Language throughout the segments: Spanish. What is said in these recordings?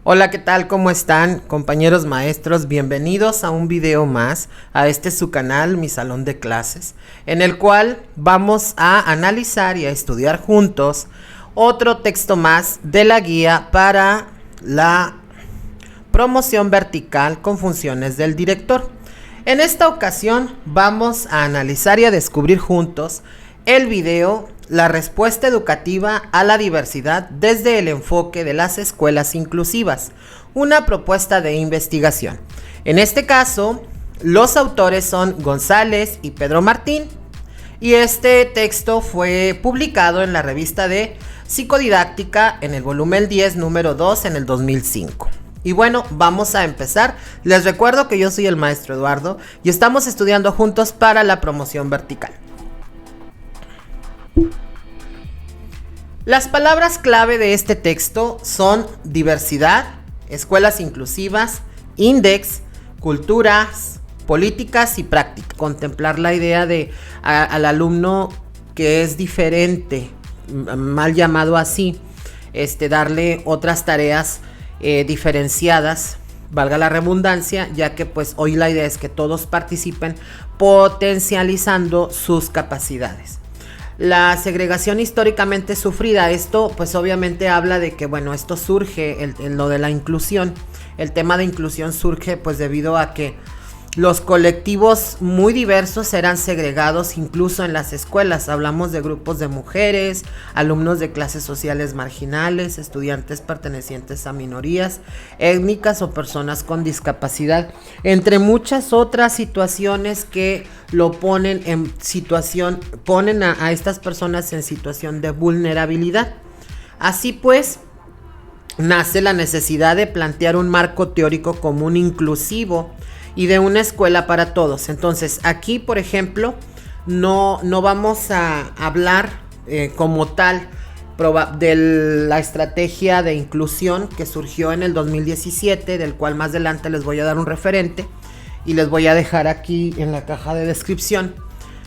Hola, ¿qué tal? ¿Cómo están, compañeros maestros? Bienvenidos a un video más, a este su canal, mi salón de clases, en el cual vamos a analizar y a estudiar juntos otro texto más de la guía para la promoción vertical con funciones del director. En esta ocasión vamos a analizar y a descubrir juntos el video La respuesta educativa a la diversidad desde el enfoque de las escuelas inclusivas, una propuesta de investigación. En este caso, los autores son González y Pedro Martín, y este texto fue publicado en la revista de Psicodidáctica en el volumen 10, número 2, en el 2005. Y bueno, vamos a empezar. Les recuerdo que yo soy el maestro Eduardo y estamos estudiando juntos para la promoción vertical. Las palabras clave de este texto son diversidad, escuelas inclusivas, índex, culturas, políticas y prácticas. Contemplar la idea de al alumno que es diferente, mal llamado así, darle otras tareas diferenciadas, valga la redundancia, ya que pues hoy la idea es que todos participen potencializando sus capacidades. La segregación históricamente sufrida, esto pues obviamente habla de que bueno, esto surge, en lo de la inclusión, el tema de inclusión surge pues debido a que los colectivos muy diversos eran segregados incluso en las escuelas. Hablamos de grupos de mujeres, alumnos de clases sociales marginales, estudiantes pertenecientes a minorías étnicas o personas con discapacidad, entre muchas otras situaciones que lo ponen en situación, ponen a estas personas en situación de vulnerabilidad. Así pues, nace la necesidad de plantear un marco teórico común inclusivo y de una escuela para todos. Entonces, aquí, por ejemplo, no vamos a hablar como tal de la estrategia de inclusión que surgió en el 2017, del cual más adelante les voy a dar un referente y les voy a dejar aquí en la caja de descripción,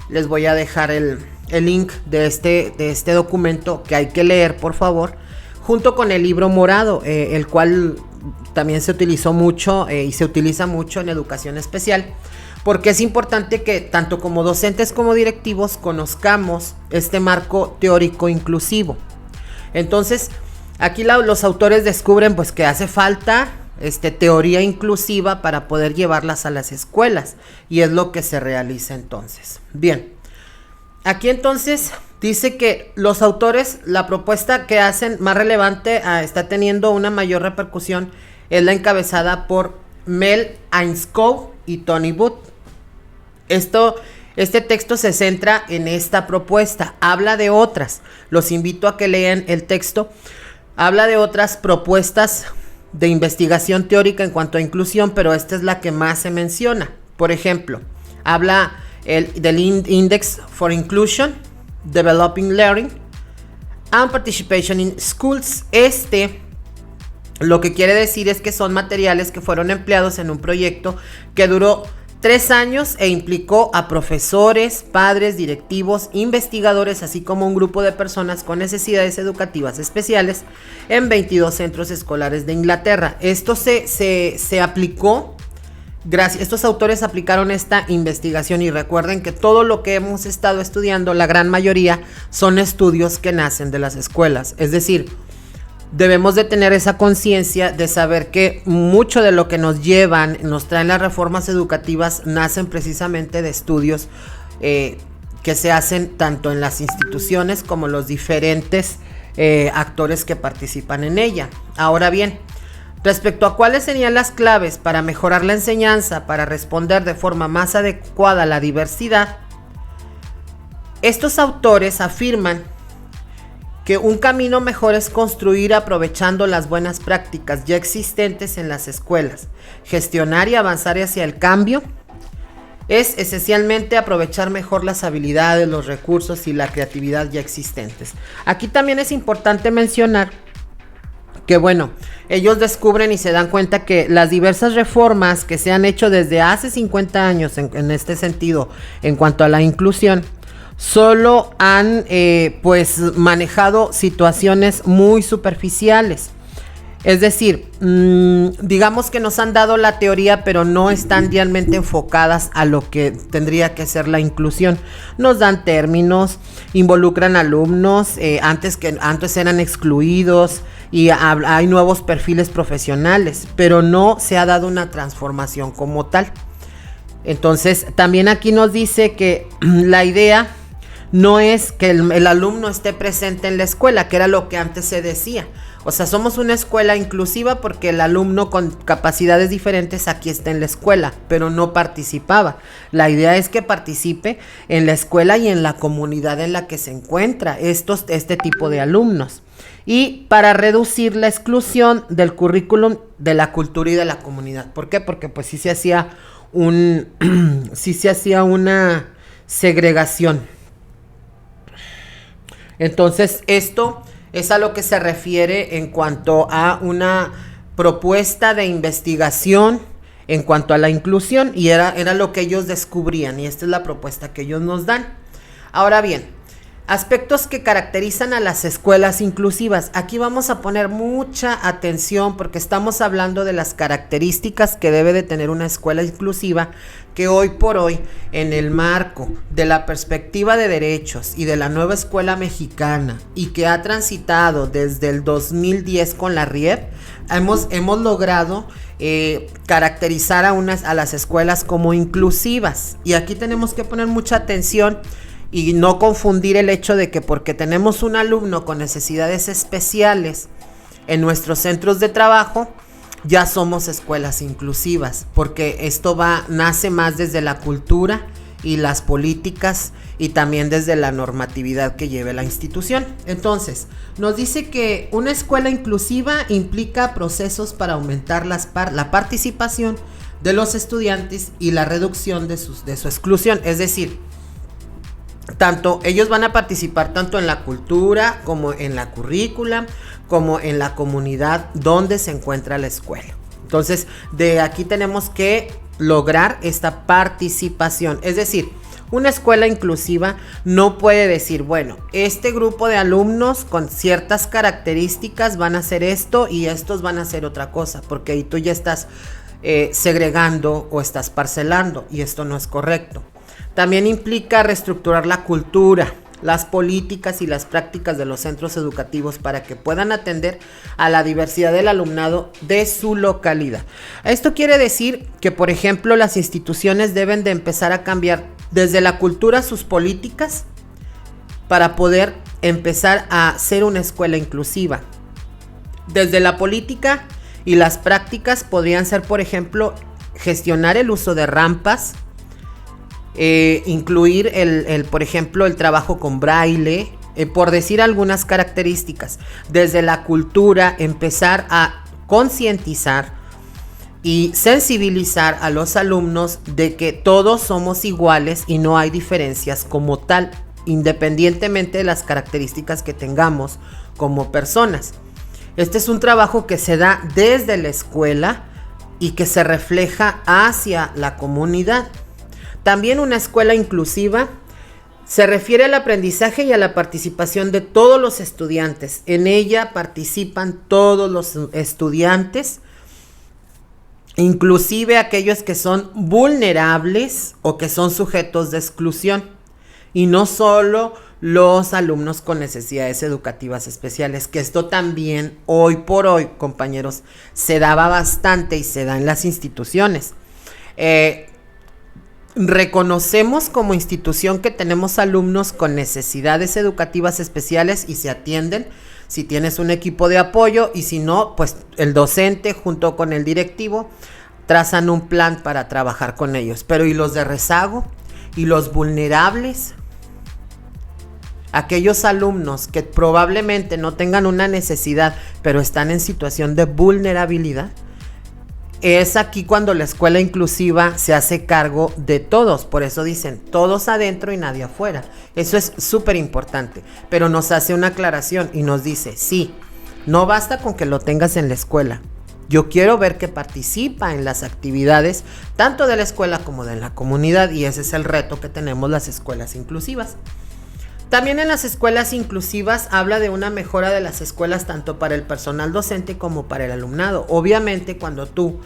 les voy a dejar el link de este documento que hay que leer, por favor, junto con el libro morado, el cual también se utilizó mucho y se utiliza mucho en educación especial, porque es importante que tanto como docentes como directivos conozcamos este marco teórico inclusivo. Entonces, aquí los autores descubren pues que hace falta teoría inclusiva para poder llevarlas a las escuelas, y es lo que se realiza entonces. Bien, aquí entonces dice que los autores, la propuesta que hacen más relevante, está teniendo una mayor repercusión, es la encabezada por Mel Ainscough y Tony Booth. Este texto se centra en esta propuesta, habla de otras, los invito a que lean el texto, habla de otras propuestas de investigación teórica en cuanto a inclusión, pero esta es la que más se menciona. Por ejemplo, habla del Index for Inclusion, Developing Learning and Participation in Schools. Lo que quiere decir es que son materiales que fueron empleados en un proyecto que duró 3 años e implicó a profesores, padres, directivos, investigadores, así como un grupo de personas con necesidades educativas especiales en 22 centros escolares de Inglaterra. Esto se aplicó. Estos autores aplicaron esta investigación, y recuerden que todo lo que hemos estado estudiando, la gran mayoría, son estudios que nacen de las escuelas. Es decir, debemos de tener esa conciencia de saber que mucho de lo que nos traen las reformas educativas, nacen precisamente de estudios que se hacen tanto en las instituciones como los diferentes actores que participan en ella. Ahora bien, respecto a cuáles serían las claves para mejorar la enseñanza, para responder de forma más adecuada a la diversidad, estos autores afirman que un camino mejor es construir aprovechando las buenas prácticas ya existentes en las escuelas. Gestionar y avanzar hacia el cambio es esencialmente aprovechar mejor las habilidades, los recursos y la creatividad ya existentes. Aquí también es importante mencionar que bueno, ellos descubren y se dan cuenta que las diversas reformas que se han hecho desde hace 50 años en este sentido, en cuanto a la inclusión, solo han pues manejado situaciones muy superficiales. Es decir, digamos que nos han dado la teoría, pero no están realmente enfocadas a lo que tendría que ser la inclusión. Nos dan términos, involucran alumnos, antes eran excluidos y hay nuevos perfiles profesionales, pero no se ha dado una transformación como tal. Entonces, también aquí nos dice que la idea no es que el alumno esté presente en la escuela, que era lo que antes se decía. O sea, somos una escuela inclusiva porque el alumno con capacidades diferentes aquí está en la escuela, pero no participaba. La idea es que participe en la escuela y en la comunidad en la que se encuentra este tipo de alumnos. Y para reducir la exclusión del currículum de la cultura y de la comunidad. ¿Por qué? Porque pues sí se hacía una segregación. Entonces, esto es a lo que se refiere en cuanto a una propuesta de investigación en cuanto a la inclusión, y era lo que ellos descubrían, y esta es la propuesta que ellos nos dan. Ahora bien, aspectos que caracterizan a las escuelas inclusivas. Aquí vamos a poner mucha atención porque estamos hablando de las características que debe de tener una escuela inclusiva, que hoy por hoy, en el marco de la perspectiva de derechos y de la nueva escuela mexicana, y que ha transitado desde el 2010 con la RIEP, hemos logrado caracterizar a las escuelas como inclusivas. Y aquí tenemos que poner mucha atención y no confundir el hecho de que porque tenemos un alumno con necesidades especiales en nuestros centros de trabajo, ya somos escuelas inclusivas, porque esto nace más desde la cultura y las políticas y también desde la normatividad que lleve la institución. Entonces, nos dice que una escuela inclusiva implica procesos para aumentar la participación de los estudiantes y la reducción de su exclusión. Es decir, ellos van a participar tanto en la cultura como en la currícula, como en la comunidad donde se encuentra la escuela. Entonces, de aquí tenemos que lograr esta participación. Es decir, una escuela inclusiva no puede decir, bueno, este grupo de alumnos con ciertas características van a hacer esto y estos van a hacer otra cosa, porque ahí tú ya estás segregando o estás parcelando, y esto no es correcto. También implica reestructurar la cultura, las políticas y las prácticas de los centros educativos para que puedan atender a la diversidad del alumnado de su localidad. Esto quiere decir que, por ejemplo, las instituciones deben de empezar a cambiar desde la cultura sus políticas para poder empezar a ser una escuela inclusiva. Desde la política y las prácticas podrían ser, por ejemplo, gestionar el uso de rampas, incluir por ejemplo, el trabajo con braille, por decir algunas características. Desde la cultura, empezar a concientizar y sensibilizar a los alumnos de que todos somos iguales y no hay diferencias como tal, independientemente de las características que tengamos como personas. Este es un trabajo que se da desde la escuela y que se refleja hacia la comunidad. También una escuela inclusiva se refiere al aprendizaje y a la participación de todos los estudiantes. En ella participan todos los estudiantes, inclusive aquellos que son vulnerables o que son sujetos de exclusión, y no solo los alumnos con necesidades educativas especiales, que esto también hoy por hoy, compañeros, se daba bastante y se da en las instituciones. Reconocemos como institución que tenemos alumnos con necesidades educativas especiales y se atienden si tienes un equipo de apoyo, y si no, pues el docente junto con el directivo trazan un plan para trabajar con ellos. Pero ¿y los de rezago? ¿Y los vulnerables? Aquellos alumnos que probablemente no tengan una necesidad, pero están en situación de vulnerabilidad. Es aquí cuando la escuela inclusiva se hace cargo de todos. Por eso dicen, todos adentro y nadie afuera. Eso es súper importante. Pero nos hace una aclaración y nos dice, sí, no basta con que lo tengas en la escuela. Yo quiero ver que participa en las actividades, tanto de la escuela como de la comunidad. Y ese es el reto que tenemos las escuelas inclusivas. También en las escuelas inclusivas habla de una mejora de las escuelas tanto para el personal docente como para el alumnado. Obviamente, cuando tú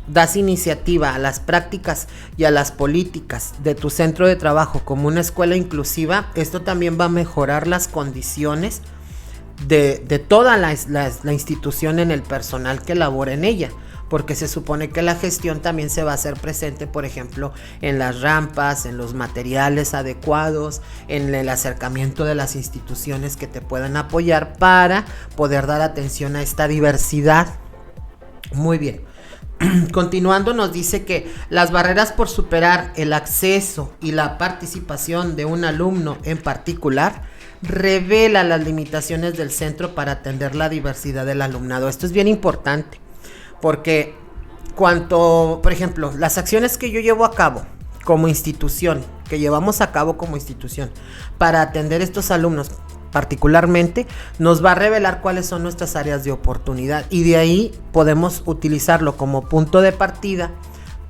das iniciativa a las prácticas y a las políticas de tu centro de trabajo como una escuela inclusiva, esto también va a mejorar las condiciones de toda la institución en el personal que labora en ella, porque se supone que la gestión también se va a hacer presente, por ejemplo, en las rampas, en los materiales adecuados, en el acercamiento de las instituciones que te puedan apoyar para poder dar atención a esta diversidad. Muy bien. Continuando, nos dice que las barreras por superar el acceso y la participación de un alumno en particular revela las limitaciones del centro para atender la diversidad del alumnado. Esto es bien importante, porque por ejemplo, las acciones que yo llevo a cabo como institución, que llevamos a cabo como institución para atender estos alumnos particularmente, nos va a revelar cuáles son nuestras áreas de oportunidad, y de ahí podemos utilizarlo como punto de partida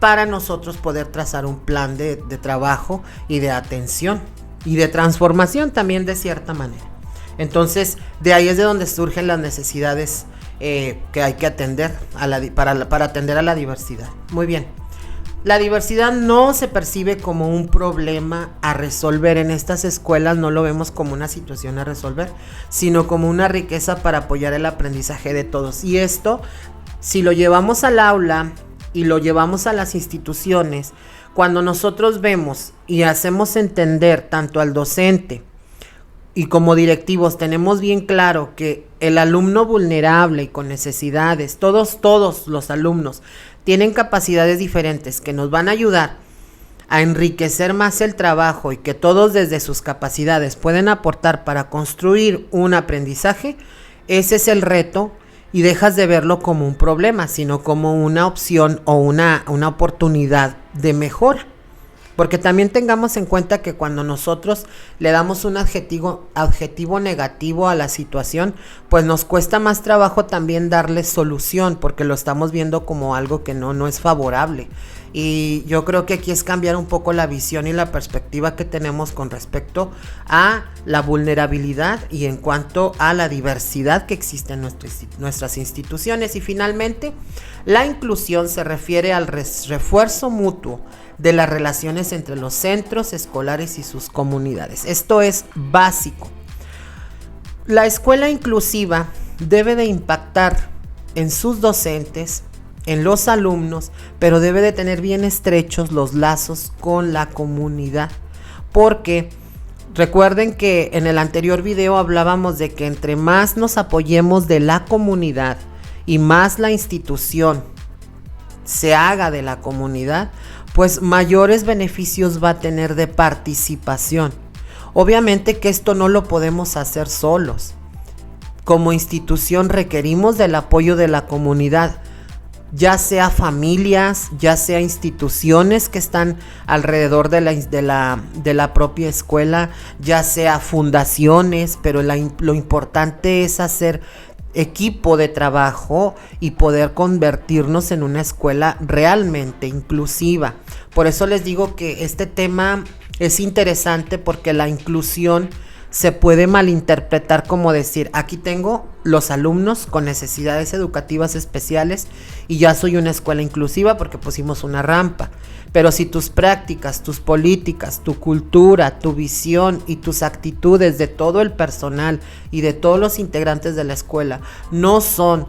para nosotros poder trazar un plan de trabajo y de atención y de transformación también, de cierta manera. Entonces, de ahí es de donde surgen las necesidades que hay que atender para atender a la diversidad. Muy bien. La diversidad no se percibe como un problema a resolver en estas escuelas, no lo vemos como una situación a resolver, sino como una riqueza para apoyar el aprendizaje de todos. Y esto, si lo llevamos al aula y lo llevamos a las instituciones, cuando nosotros vemos y hacemos entender tanto al docente y como directivos, tenemos bien claro que el alumno vulnerable y con necesidades, todos los alumnos tienen capacidades diferentes que nos van a ayudar a enriquecer más el trabajo, y que todos desde sus capacidades pueden aportar para construir un aprendizaje. Ese es el reto, y dejas de verlo como un problema, sino como una opción o una oportunidad de mejora. Porque también tengamos en cuenta que cuando nosotros le damos un adjetivo negativo a la situación, pues nos cuesta más trabajo también darle solución, porque lo estamos viendo como algo que no es favorable. Y yo creo que aquí es cambiar un poco la visión y la perspectiva que tenemos con respecto a la vulnerabilidad y en cuanto a la diversidad que existe en nuestras instituciones. Y finalmente, la inclusión se refiere al refuerzo mutuo de las relaciones entre los centros escolares y sus comunidades. Esto es básico. La escuela inclusiva debe de impactar en sus docentes, en los alumnos, pero debe de tener bien estrechos los lazos con la comunidad, porque recuerden que en el anterior video hablábamos de que entre más nos apoyemos de la comunidad y más la institución se haga de la comunidad, pues mayores beneficios va a tener de participación. Obviamente que esto no lo podemos hacer solos. Como institución requerimos del apoyo de la comunidad, ya sea familias, ya sea instituciones que están alrededor de la propia escuela, ya sea fundaciones, pero lo importante es hacer equipo de trabajo y poder convertirnos en una escuela realmente inclusiva. Por eso les digo que este tema es interesante, porque la inclusión se puede malinterpretar como decir, aquí tengo los alumnos con necesidades educativas especiales y ya soy una escuela inclusiva porque pusimos una rampa. Pero si tus prácticas, tus políticas, tu cultura, tu visión y tus actitudes de todo el personal y de todos los integrantes de la escuela no son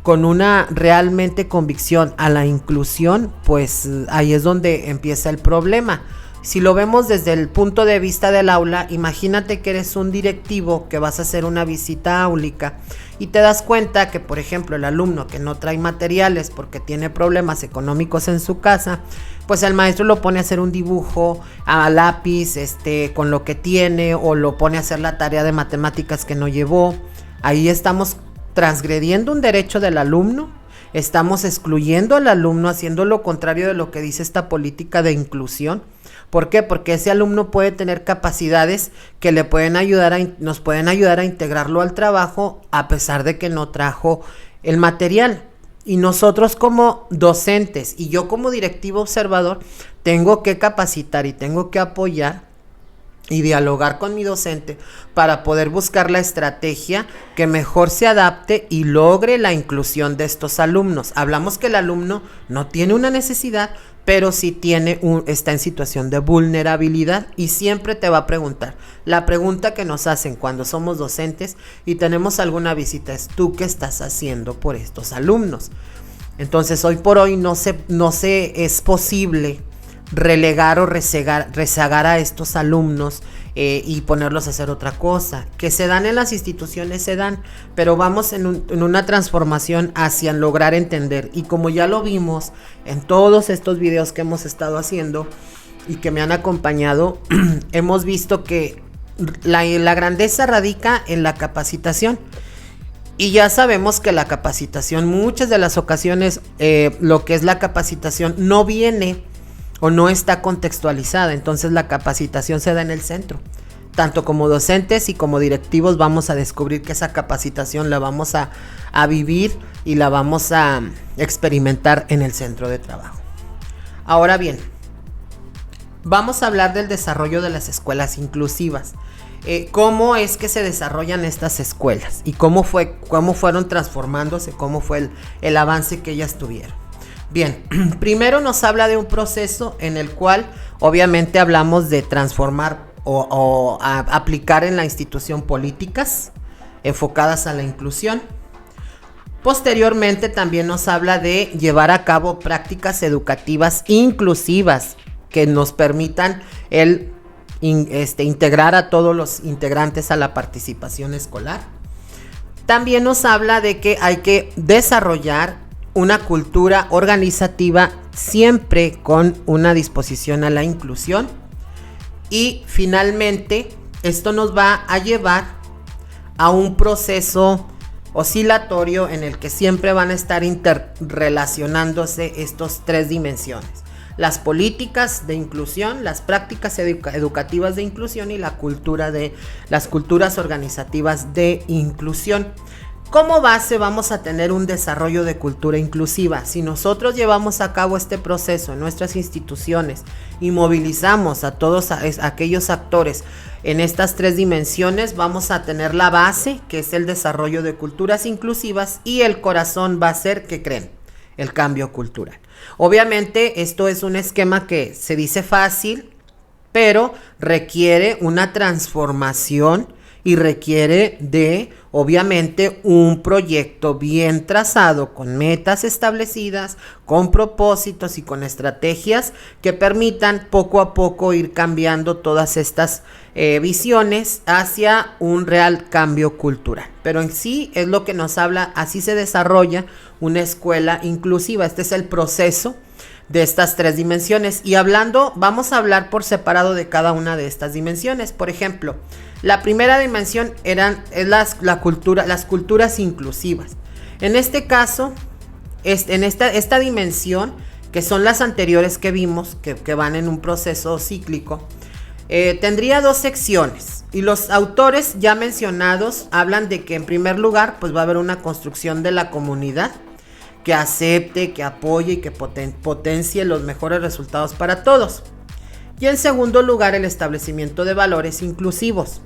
con una realmente convicción a la inclusión, pues ahí es donde empieza el problema. Si lo vemos desde el punto de vista del aula, imagínate que eres un directivo que vas a hacer una visita áulica y te das cuenta que, por ejemplo, el alumno que no trae materiales porque tiene problemas económicos en su casa, pues el maestro lo pone a hacer un dibujo a lápiz con lo que tiene, o lo pone a hacer la tarea de matemáticas que no llevó. Ahí estamos transgrediendo un derecho del alumno, estamos excluyendo al alumno, haciendo lo contrario de lo que dice esta política de inclusión. ¿Por qué? Porque ese alumno puede tener capacidades que le pueden ayudar nos pueden ayudar a integrarlo al trabajo, a pesar de que no trajo el material. Y nosotros como docentes y yo como directivo observador tengo que capacitar y tengo que apoyar y dialogar con mi docente para poder buscar la estrategia que mejor se adapte y logre la inclusión de estos alumnos. Hablamos que el alumno no tiene una necesidad, pero sí está en situación de vulnerabilidad y siempre te va a preguntar. La pregunta que nos hacen cuando somos docentes y tenemos alguna visita es: ¿tú qué estás haciendo por estos alumnos? Entonces, hoy por hoy no es posible relegar o rezagar a estos alumnos y ponerlos a hacer otra cosa. Que se dan en las instituciones, se dan, pero vamos en una transformación hacia lograr entender. Y como ya lo vimos en todos estos videos que hemos estado haciendo y que me han acompañado, hemos visto que la grandeza radica en la capacitación. Y ya sabemos que la capacitación, muchas de las ocasiones, lo que es la capacitación no viene o no está contextualizada. Entonces la capacitación se da en el centro. Tanto como docentes y como directivos vamos a descubrir que esa capacitación la vamos a vivir y la vamos a experimentar en el centro de trabajo. Ahora bien, vamos a hablar del desarrollo de las escuelas inclusivas. Cómo es que se desarrollan estas escuelas y cómo fueron transformándose, cómo fue el avance que ellas tuvieron. Bien, primero nos habla de un proceso en el cual obviamente hablamos de transformar o aplicar en la institución políticas enfocadas a la inclusión. Posteriormente también nos habla de llevar a cabo prácticas educativas inclusivas que nos permitan integrar a todos los integrantes a la participación escolar. También nos habla de que hay que desarrollar una cultura organizativa siempre con una disposición a la inclusión. Y finalmente, esto nos va a llevar a un proceso oscilatorio en el que siempre van a estar interrelacionándose estas tres dimensiones: las políticas de inclusión, las prácticas educativas de inclusión y las culturas organizativas de inclusión. Como base vamos a tener un desarrollo de cultura inclusiva. Si nosotros llevamos a cabo este proceso en nuestras instituciones y movilizamos a todos aquellos actores en estas tres dimensiones, vamos a tener la base, que es el desarrollo de culturas inclusivas, y el corazón va a ser, ¿qué creen?, el cambio cultural. Obviamente esto es un esquema que se dice fácil, pero requiere una transformación y requiere de, obviamente, un proyecto bien trazado, con metas establecidas, con propósitos y con estrategias que permitan poco a poco ir cambiando todas estas visiones hacia un real cambio cultural. Pero en sí es lo que nos habla, así se desarrolla una escuela inclusiva. Este es el proceso de estas tres dimensiones. Y vamos a hablar por separado de cada una de estas dimensiones. Por ejemplo, la primera dimensión es las culturas inclusivas. En este caso, en esta dimensión, que son las anteriores que vimos, que van en un proceso cíclico, tendría dos secciones. Y los autores ya mencionados hablan de que en primer lugar pues va a haber una construcción de la comunidad que acepte, que apoye y que potencie los mejores resultados para todos. Y en segundo lugar, el establecimiento de valores inclusivos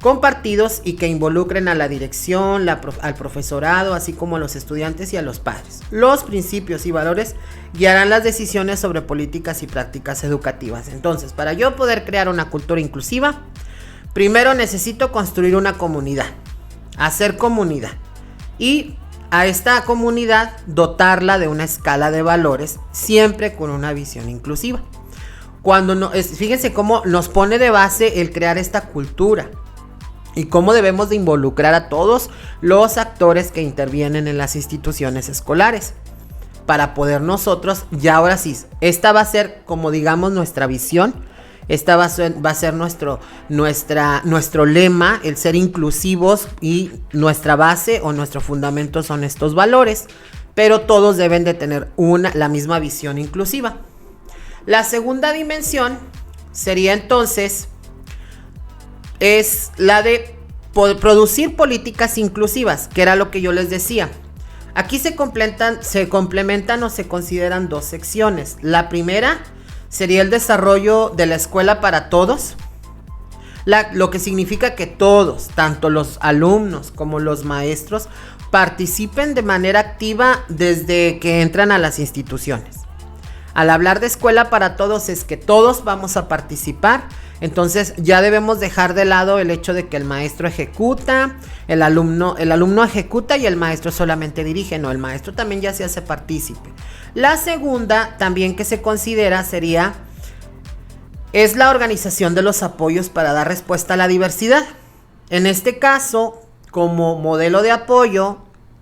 compartidos y que involucren a la dirección, al profesorado, así como a los estudiantes y a los padres. Los principios y valores guiarán las decisiones sobre políticas y prácticas educativas. Entonces, para yo poder crear una cultura inclusiva, primero necesito construir una comunidad, hacer comunidad, y a esta comunidad dotarla de una escala de valores, siempre con una visión inclusiva. Fíjense cómo nos pone de base el crear esta cultura y cómo debemos de involucrar a todos los actores que intervienen en las instituciones escolares para poder nosotros, ya ahora sí, esta va a ser como digamos nuestra visión, esta va a ser nuestro lema, el ser inclusivos, y nuestra base o nuestro fundamento son estos valores, pero todos deben de tener la misma visión inclusiva. La segunda dimensión sería entonces es la de producir políticas inclusivas, que era lo que yo les decía. Aquí se complementan o se consideran dos secciones. La primera sería el desarrollo de la escuela para todos, lo que significa que todos, tanto los alumnos como los maestros, participen de manera activa desde que entran a las instituciones. Al hablar de escuela para todos es que todos vamos a participar, entonces ya debemos dejar de lado el hecho de que el maestro ejecuta, el alumno ejecuta y el maestro solamente dirige. No, el maestro también ya se hace partícipe. La segunda también que se considera es la organización de los apoyos para dar respuesta a la diversidad. En este caso, como modelo de apoyo,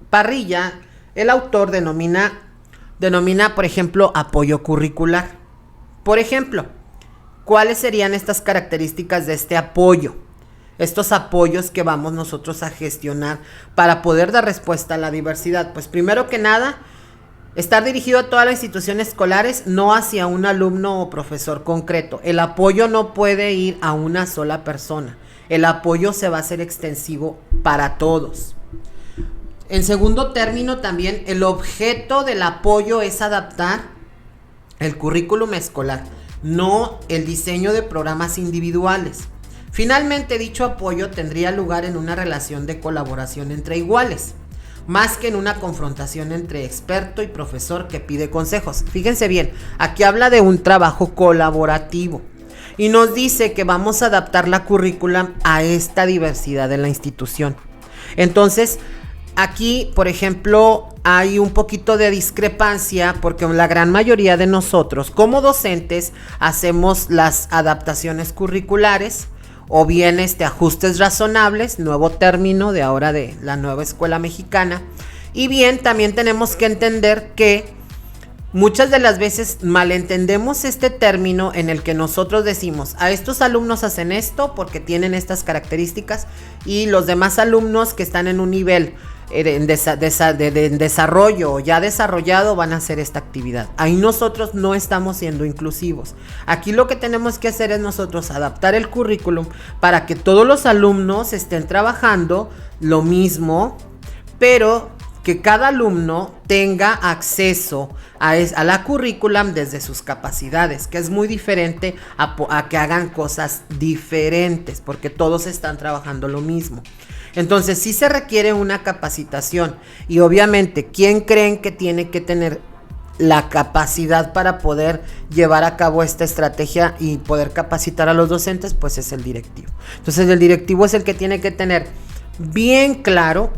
Parrilla, el autor denomina, por ejemplo, apoyo curricular. Por ejemplo, ¿cuáles serían estas características de este apoyo? Estos apoyos que vamos nosotros a gestionar para poder dar respuesta a la diversidad. Pues primero que nada, estar dirigido a todas las instituciones escolares, no hacia un alumno o profesor concreto. El apoyo no puede ir a una sola persona. El apoyo se va a hacer extensivo para todos. En segundo término, también el objeto del apoyo es adaptar el currículum escolar, no el diseño de programas individuales. Finalmente, dicho apoyo tendría lugar en una relación de colaboración entre iguales, más que en una confrontación entre experto y profesor que pide consejos. Fíjense bien, aquí habla de un trabajo colaborativo y nos dice que vamos a adaptar la currícula a esta diversidad de la institución. Entonces, aquí, por ejemplo, hay un poquito de discrepancia porque la gran mayoría de nosotros como docentes hacemos las adaptaciones curriculares o bien ajustes razonables, nuevo término de ahora de la nueva escuela mexicana, y bien también tenemos que entender que muchas de las veces malentendemos este término en el que nosotros decimos, a estos alumnos hacen esto porque tienen estas características y los demás alumnos que están en un nivel en desarrollo o ya desarrollado van a hacer esta actividad. Ahí nosotros no estamos siendo inclusivos. Aquí lo que tenemos que hacer es nosotros adaptar el currículum para que todos los alumnos estén trabajando lo mismo, pero que cada alumno tenga acceso a la currículum desde sus capacidades, que es muy diferente a que hagan cosas diferentes, porque todos están trabajando lo mismo. Entonces sí se requiere una capacitación y obviamente, ¿quién creen que tiene que tener la capacidad para poder llevar a cabo esta estrategia y poder capacitar a los docentes? Pues es el directivo. Entonces el directivo es el que tiene que tener bien claro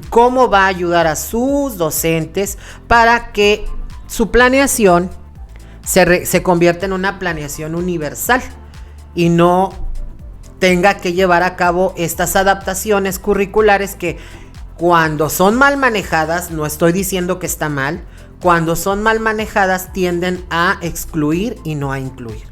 cómo va a ayudar a sus docentes para que su planeación se convierta en una planeación universal y no tenga que llevar a cabo estas adaptaciones curriculares que cuando son mal manejadas, no estoy diciendo que está mal, cuando son mal manejadas tienden a excluir y no a incluir.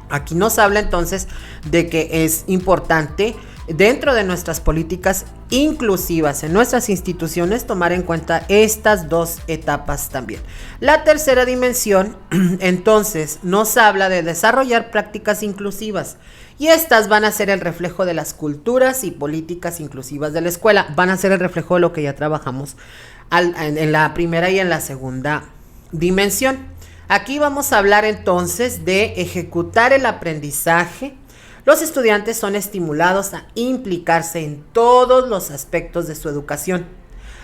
Aquí nos habla entonces de que es importante dentro de nuestras políticas inclusivas en nuestras instituciones tomar en cuenta estas dos etapas también. La tercera dimensión entonces nos habla de desarrollar prácticas inclusivas y estas van a ser el reflejo de las culturas y políticas inclusivas de la escuela, van a ser el reflejo de lo que ya trabajamos en la primera y en la segunda dimensión. Aquí vamos a hablar entonces de ejecutar el aprendizaje. Los estudiantes son estimulados a implicarse en todos los aspectos de su educación,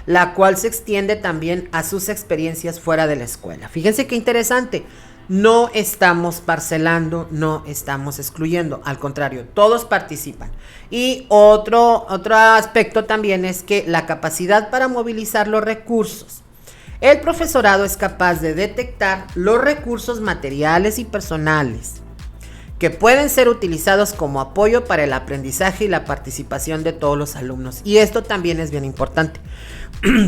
la cual se extiende también a sus experiencias fuera de la escuela. Fíjense qué interesante, no estamos parcelando, no estamos excluyendo, al contrario, todos participan. Y otro aspecto también es que la capacidad para movilizar los recursos. El profesorado es capaz de detectar los recursos materiales y personales que pueden ser utilizados como apoyo para el aprendizaje y la participación de todos los alumnos. Y esto también es bien importante.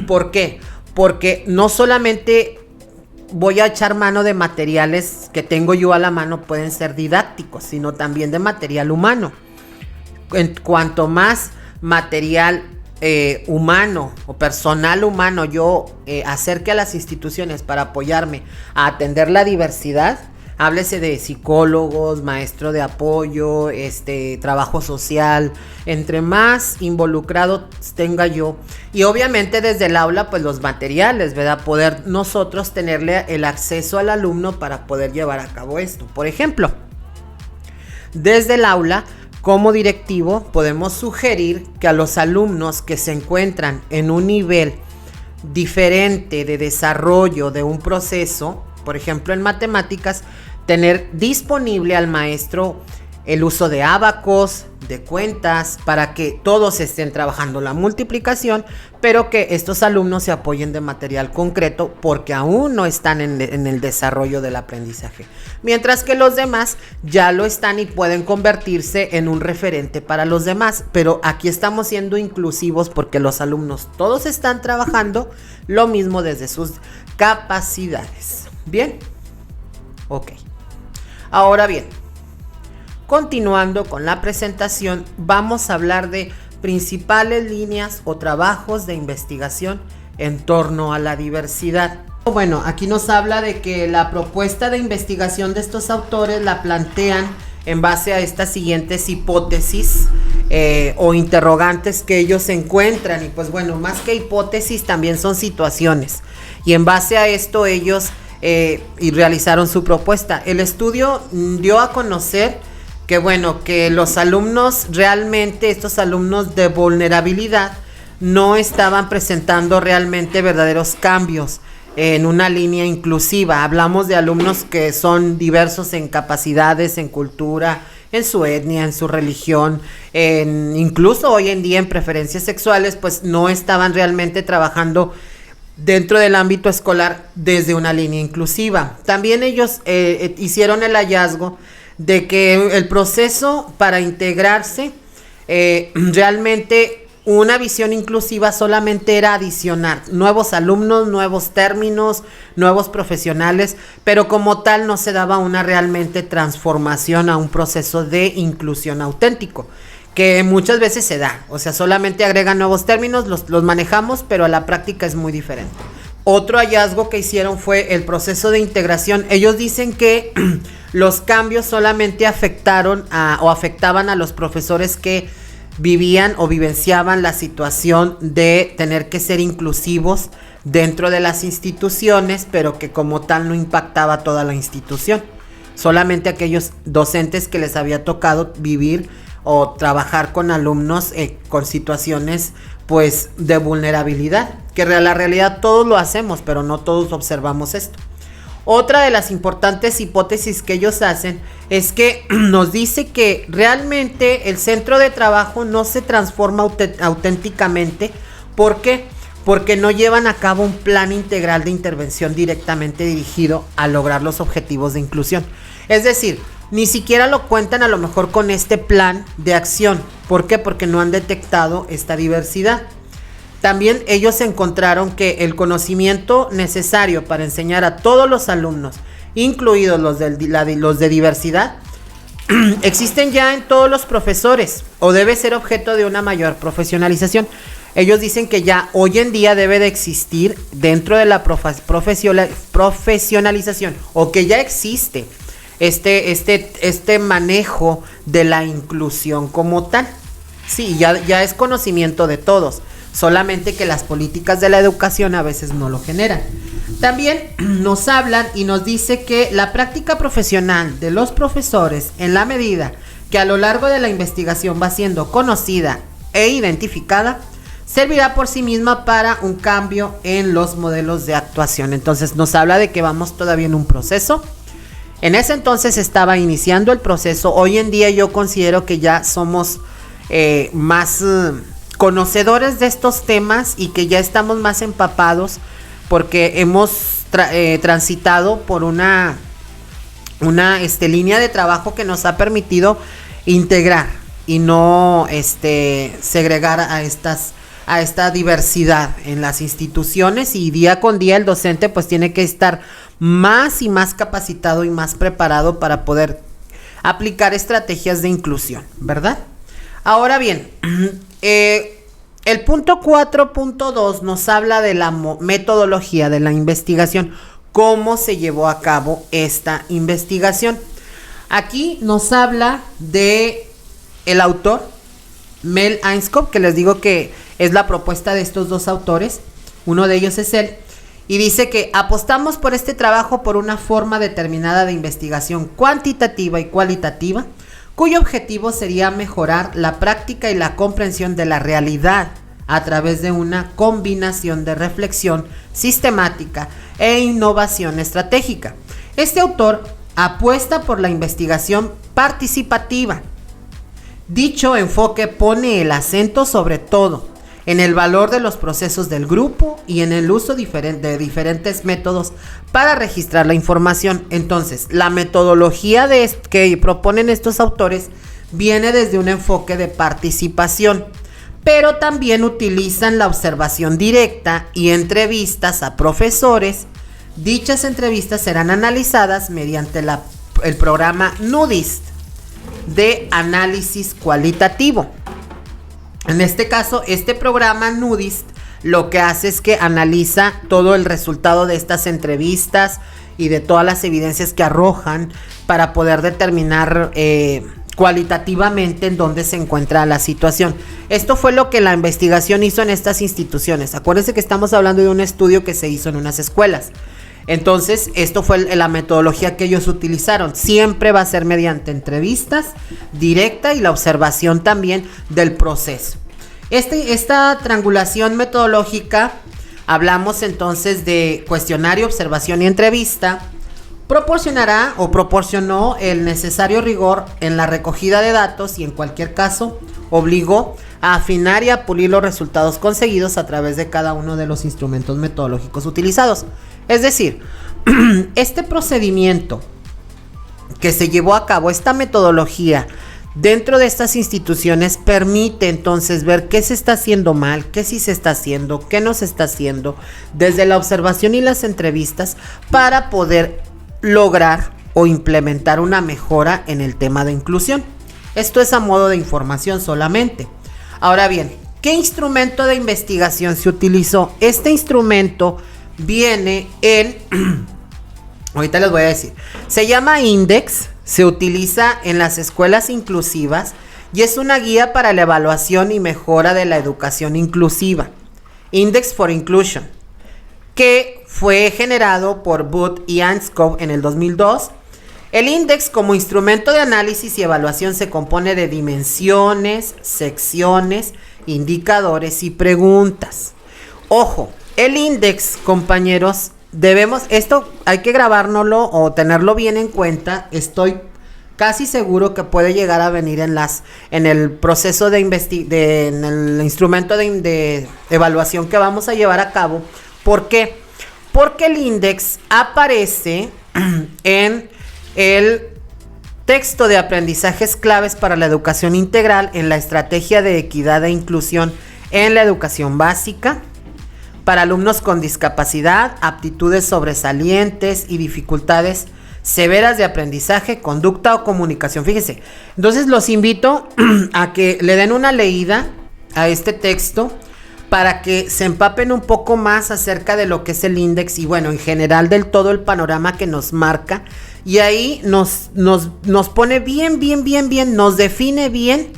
¿Por qué? Porque no solamente voy a echar mano de materiales que tengo yo a la mano, pueden ser didácticos, sino también de material humano. En cuanto más material humano o personal humano yo acerque a las instituciones para apoyarme a atender la diversidad, háblese de psicólogos, maestro de apoyo, trabajo social, entre más involucrado tenga yo. Y obviamente desde el aula, pues los materiales, ¿verdad? Poder nosotros tenerle el acceso al alumno para poder llevar a cabo esto. Por ejemplo, desde el aula, como directivo podemos sugerir que a los alumnos que se encuentran en un nivel diferente de desarrollo de un proceso, por ejemplo en matemáticas, tener disponible al maestro el uso de ábacos, de cuentas, para que todos estén trabajando la multiplicación, pero que estos alumnos se apoyen de material concreto porque aún no están en el desarrollo del aprendizaje. Mientras que los demás ya lo están y pueden convertirse en un referente para los demás, pero aquí estamos siendo inclusivos porque los alumnos todos están trabajando lo mismo desde sus capacidades. ¿Bien? Ok. Ahora bien, continuando con la presentación, vamos a hablar de principales líneas o trabajos de investigación en torno a la diversidad. Bueno, aquí nos habla de que la propuesta de investigación de estos autores la plantean en base a estas siguientes hipótesis o interrogantes que ellos encuentran. Y pues bueno, más que hipótesis también son situaciones. Y en base a esto ellos y realizaron su propuesta. El estudio dio a conocer que bueno, que los alumnos realmente, estos alumnos de vulnerabilidad, no estaban presentando realmente verdaderos cambios en una línea inclusiva. Hablamos de alumnos que son diversos en capacidades, en cultura, en su etnia, en su religión, incluso hoy en día en preferencias sexuales, pues no estaban realmente trabajando dentro del ámbito escolar desde una línea inclusiva. También ellos hicieron el hallazgo de que el proceso para integrarse, realmente una visión inclusiva solamente era adicionar nuevos alumnos, nuevos términos, nuevos profesionales, pero como tal no se daba una realmente transformación a un proceso de inclusión auténtico, que muchas veces se da, o sea, solamente agregan nuevos términos, los manejamos, pero a la práctica es muy diferente. Otro hallazgo que hicieron fue el proceso de integración. Ellos dicen que los cambios solamente afectaban a los profesores que vivían o vivenciaban la situación de tener que ser inclusivos dentro de las instituciones, pero que como tal no impactaba a toda la institución. Solamente aquellos docentes que les había tocado vivir o trabajar con alumnos con situaciones pues de vulnerabilidad, que la realidad todos lo hacemos, pero no todos observamos esto. Otra de las importantes hipótesis que ellos hacen es que nos dice que realmente el centro de trabajo no se transforma auténticamente. ¿Por qué? Porque no llevan a cabo un plan integral de intervención directamente dirigido a lograr los objetivos de inclusión. Es decir, ni siquiera lo cuentan a lo mejor con este plan de acción. ¿Por qué? Porque no han detectado esta diversidad. También ellos encontraron que el conocimiento necesario para enseñar a todos los alumnos, incluidos los de diversidad, existen ya en todos los profesores o debe ser objeto de una mayor profesionalización. Ellos dicen que ya hoy en día debe de existir dentro de la profesionalización, o que ya existe este manejo de la inclusión como tal. Sí, ya es conocimiento de todos, solamente que las políticas de la educación a veces no lo generan. También nos hablan y nos dice que la práctica profesional de los profesores, en la medida que a lo largo de la investigación va siendo conocida e identificada, servirá por sí misma para un cambio en los modelos de actuación. Entonces nos habla de que vamos todavía en un proceso. En ese entonces estaba iniciando el proceso. Hoy en día yo considero que ya somos más conocedores de estos temas y que ya estamos más empapados porque hemos transitado por una línea de trabajo que nos ha permitido integrar y no segregar a esta diversidad en las instituciones, y día con día el docente pues tiene que estar más y más capacitado y más preparado para poder aplicar estrategias de inclusión, ¿verdad? Ahora bien, el punto 4.2 nos habla de la metodología de la investigación, cómo se llevó a cabo esta investigación. Aquí nos habla de el autor, Mel Ainscough, que les digo que es la propuesta de estos dos autores, uno de ellos es él, y dice que apostamos por este trabajo por una forma determinada de investigación cuantitativa y cualitativa, cuyo objetivo sería mejorar la práctica y la comprensión de la realidad a través de una combinación de reflexión sistemática e innovación estratégica. Este autor apuesta por la investigación participativa. Dicho enfoque pone el acento sobre todo en el valor de los procesos del grupo y en el uso de diferentes métodos para registrar la información. Entonces, la metodología que proponen estos autores viene desde un enfoque de participación, pero también utilizan la observación directa y entrevistas a profesores. Dichas entrevistas serán analizadas mediante el programa NUDIST de análisis cualitativo. En este caso, este programa NUDIST lo que hace es que analiza todo el resultado de estas entrevistas y de todas las evidencias que arrojan para poder determinar cualitativamente en dónde se encuentra la situación. Esto fue lo que la investigación hizo en estas instituciones. Acuérdense que estamos hablando de un estudio que se hizo en unas escuelas. Entonces, esto fue la metodología que ellos utilizaron. Siempre va a ser mediante entrevistas directa y la observación también del proceso. Esta triangulación metodológica, hablamos entonces de cuestionario, observación y entrevista, proporcionó el necesario rigor en la recogida de datos y en cualquier caso obligó a afinar y a pulir los resultados conseguidos a través de cada uno de los instrumentos metodológicos utilizados. Es decir, este procedimiento que se llevó a cabo, esta metodología dentro de estas instituciones permite entonces ver qué se está haciendo mal, qué sí se está haciendo, qué no se está haciendo, desde la observación y las entrevistas para poder lograr o implementar una mejora en el tema de inclusión. Esto es a modo de información solamente. Ahora bien, ¿qué instrumento de investigación se utilizó? Este instrumento viene ahorita les voy a decir, se llama INDEX, se utiliza en las escuelas inclusivas y es una guía para la evaluación y mejora de la educación inclusiva. Index for Inclusion, que fue generado por Booth y Anscombe en el 2002. El INDEX como instrumento de análisis y evaluación se compone de dimensiones, secciones, indicadores y preguntas. Ojo, el INDEX, compañeros, esto hay que grabárnoslo o tenerlo bien en cuenta. Estoy casi seguro que puede llegar a venir en el proceso en el instrumento de evaluación que vamos a llevar a cabo. ¿Por qué? Porque el INDEX aparece en el texto de aprendizajes claves para la educación integral en la estrategia de equidad e inclusión en la educación básica, para alumnos con discapacidad, aptitudes sobresalientes y dificultades severas de aprendizaje, conducta o comunicación. Fíjense, entonces los invito a que le den una leída a este texto para que se empapen un poco más acerca de lo que es el INDEX y bueno, en general del todo el panorama que nos marca. Y ahí nos pone bien, nos define bien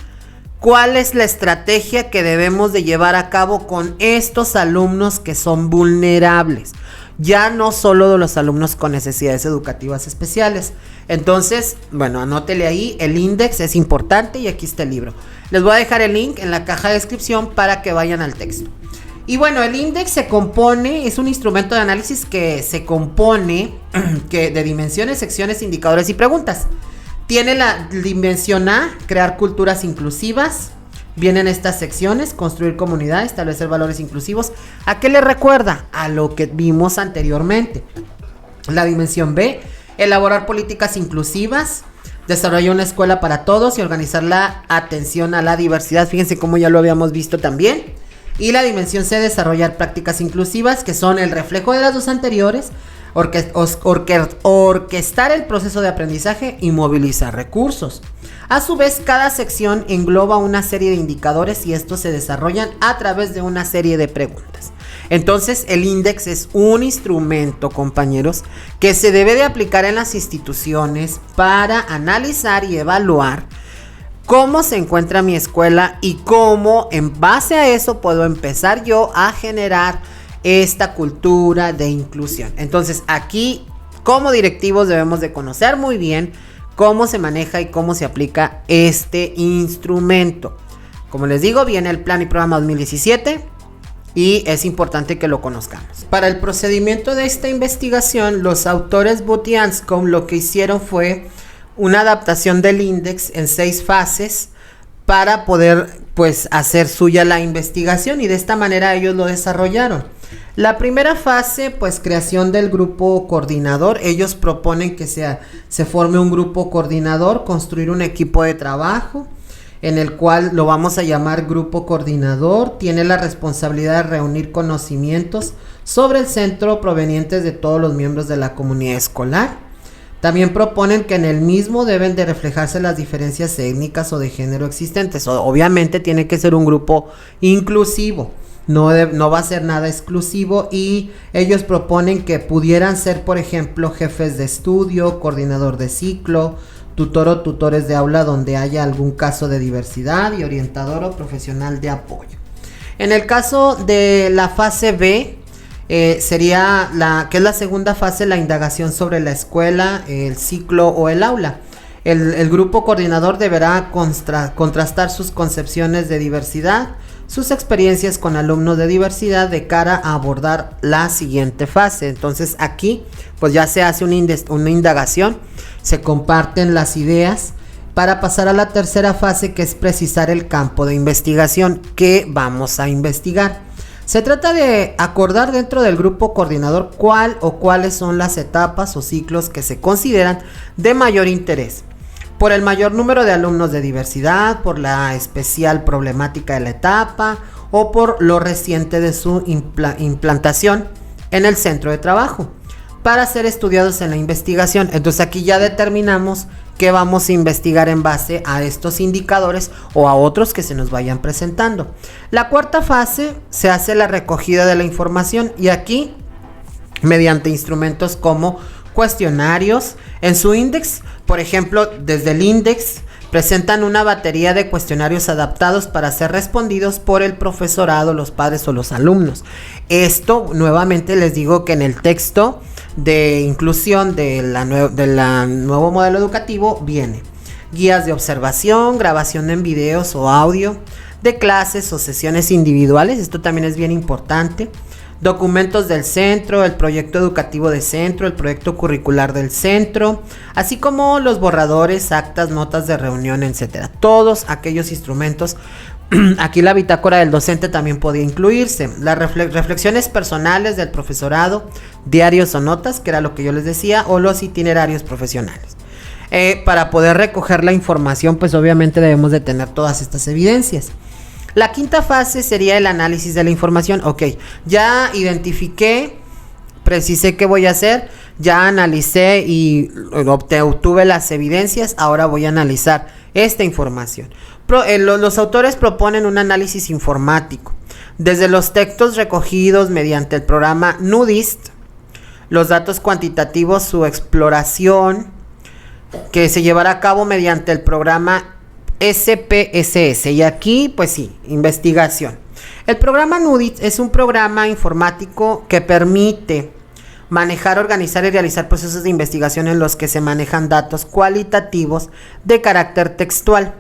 cuál es la estrategia que debemos de llevar a cabo con estos alumnos que son vulnerables. Ya no solo de los alumnos con necesidades educativas especiales. Entonces, bueno, anótele ahí, el INDEX es importante y aquí está el libro. Les voy a dejar el link en la caja de descripción para que vayan al texto. Y bueno, el INDEX es un instrumento de análisis que se compone de dimensiones, secciones, indicadores y preguntas. Tiene la dimensión A, crear culturas inclusivas. Vienen estas secciones, construir comunidad, establecer valores inclusivos. ¿A qué le recuerda? A lo que vimos anteriormente. La dimensión B, elaborar políticas inclusivas, desarrollar una escuela para todos y organizar la atención a la diversidad. Fíjense cómo ya lo habíamos visto también. Y la dimensión C, desarrollar prácticas inclusivas, que son el reflejo de las dos anteriores. Orquestar el proceso de aprendizaje y movilizar recursos. A su vez, cada sección engloba una serie de indicadores y estos se desarrollan a través de una serie de preguntas. Entonces, el INDEX es un instrumento, compañeros, que se debe de aplicar en las instituciones para analizar y evaluar cómo se encuentra mi escuela y cómo, en base a eso, puedo empezar yo a generar esta cultura de inclusión. Entonces, aquí como directivos debemos de conocer muy bien cómo se maneja y cómo se aplica este instrumento. Como les digo, viene el Plan y Programa 2017 y es importante que lo conozcamos. Para el procedimiento de esta investigación, los autores Booth y Anscombe lo que hicieron fue una adaptación del índice en 6 fases para poder pues hacer suya la investigación, y de esta manera ellos lo desarrollaron. La primera fase, pues creación del grupo coordinador. Ellos proponen que se forme un grupo coordinador, construir un equipo de trabajo en el cual lo vamos a llamar grupo coordinador. Tiene la responsabilidad de reunir conocimientos sobre el centro provenientes de todos los miembros de la comunidad escolar. También proponen que en el mismo deben de reflejarse las diferencias étnicas o de género existentes. Obviamente tiene que ser un grupo inclusivo, no va a ser nada exclusivo, y ellos proponen que pudieran ser, por ejemplo, jefes de estudio, coordinador de ciclo, tutor o tutores de aula donde haya algún caso de diversidad, y orientador o profesional de apoyo. En el caso de la fase B, sería que es la segunda fase, la indagación sobre la escuela, el ciclo o el aula. El grupo coordinador deberá contrastar sus concepciones de diversidad, sus experiencias con alumnos de diversidad de cara a abordar la siguiente fase. Entonces aquí pues ya se hace una indagación, se comparten las ideas para pasar a la tercera fase, que es precisar el campo de investigación que vamos a investigar. Se trata de acordar dentro del grupo coordinador cuál o cuáles son las etapas o ciclos que se consideran de mayor interés, por el mayor número de alumnos de diversidad, por la especial problemática de la etapa o por lo reciente de su implantación en el centro de trabajo, para ser estudiados en la investigación. Entonces aquí ya determinamos que vamos a investigar en base a estos indicadores o a otros que se nos vayan presentando. La cuarta fase se hace la recogida de la información, y aquí mediante instrumentos como cuestionarios en su índice. Por ejemplo, desde el índice presentan una batería de cuestionarios adaptados para ser respondidos por el profesorado, los padres o los alumnos. Esto nuevamente les digo que en el texto de inclusión de la nuevo modelo educativo viene guías de observación, grabación en videos o audio de clases o sesiones individuales. Esto también es bien importante. Documentos del centro, el proyecto educativo de centro, el proyecto curricular del centro, así como los borradores, actas, notas de reunión, etcétera. Todos aquellos instrumentos. Aquí la bitácora del docente también podía incluirse. Las reflexiones personales del profesorado, diarios o notas, que era lo que yo les decía, o los itinerarios profesionales. Para poder recoger la información, pues obviamente debemos de tener todas estas evidencias. La quinta fase sería el análisis de la información. Ok, ya identifiqué, precisé qué voy a hacer, ya analicé y obtuve las evidencias, ahora voy a analizar esta información. Los autores proponen un análisis informático, desde los textos recogidos mediante el programa NUDIST, los datos cuantitativos, su exploración, que se llevará a cabo mediante el programa SPSS, y aquí pues sí, investigación. El programa NUDIST es un programa informático que permite manejar, organizar y realizar procesos de investigación en los que se manejan datos cualitativos de carácter textual,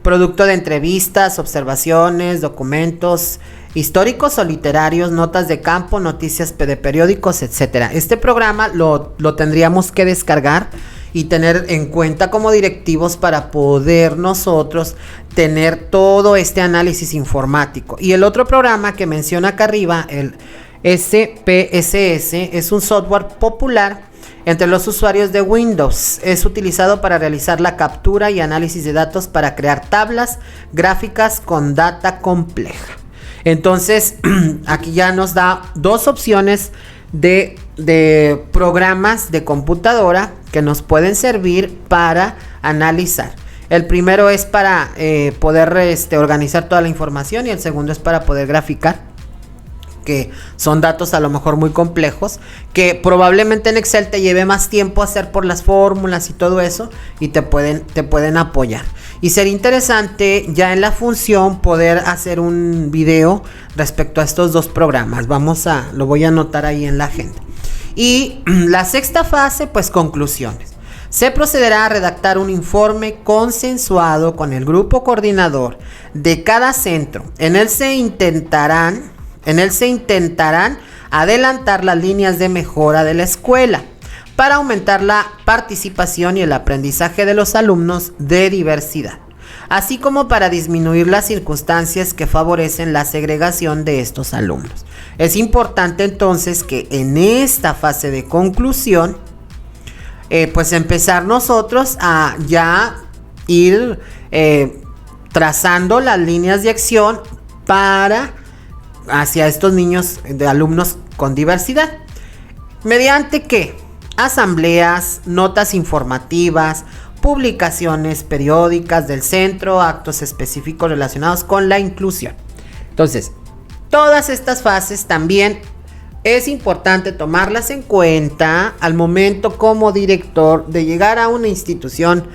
producto de entrevistas, observaciones, documentos históricos o literarios, notas de campo, noticias de periódicos, etcétera. Este programa lo tendríamos que descargar y tener en cuenta como directivos para poder nosotros tener todo este análisis informático. Y el otro programa que menciona acá arriba, el SPSS, es un software popular entre los usuarios de Windows. Es utilizado para realizar la captura y análisis de datos para crear tablas gráficas con data compleja. Entonces, aquí ya nos da dos opciones de programas de computadora que nos pueden servir para analizar. El primero es para poder organizar toda la información, y el segundo es para poder graficar, que son datos a lo mejor muy complejos, que probablemente en Excel te lleve más tiempo hacer por las fórmulas y todo eso, y te pueden apoyar. Y sería interesante ya en la función poder hacer un video respecto a estos dos programas. Lo voy a anotar ahí en la agenda. Y la sexta fase, pues conclusiones. Se procederá a redactar un informe consensuado con el grupo coordinador de cada centro. En él se intentarán adelantar las líneas de mejora de la escuela para aumentar la participación y el aprendizaje de los alumnos de diversidad, así como para disminuir las circunstancias que favorecen la segregación de estos alumnos. Es importante entonces que en esta fase de conclusión, pues empezar nosotros a ya ir trazando las líneas de acción hacia estos niños de alumnos con diversidad. ¿Mediante qué? Asambleas, notas informativas, publicaciones periódicas del centro, actos específicos relacionados con la inclusión. Entonces, todas estas fases también es importante tomarlas en cuenta al momento como director de llegar a una institución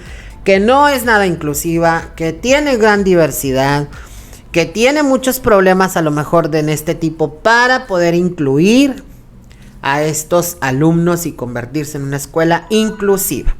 que no es nada inclusiva, que tiene gran diversidad, que tiene muchos problemas a lo mejor en este tipo para poder incluir a estos alumnos y convertirse en una escuela inclusiva.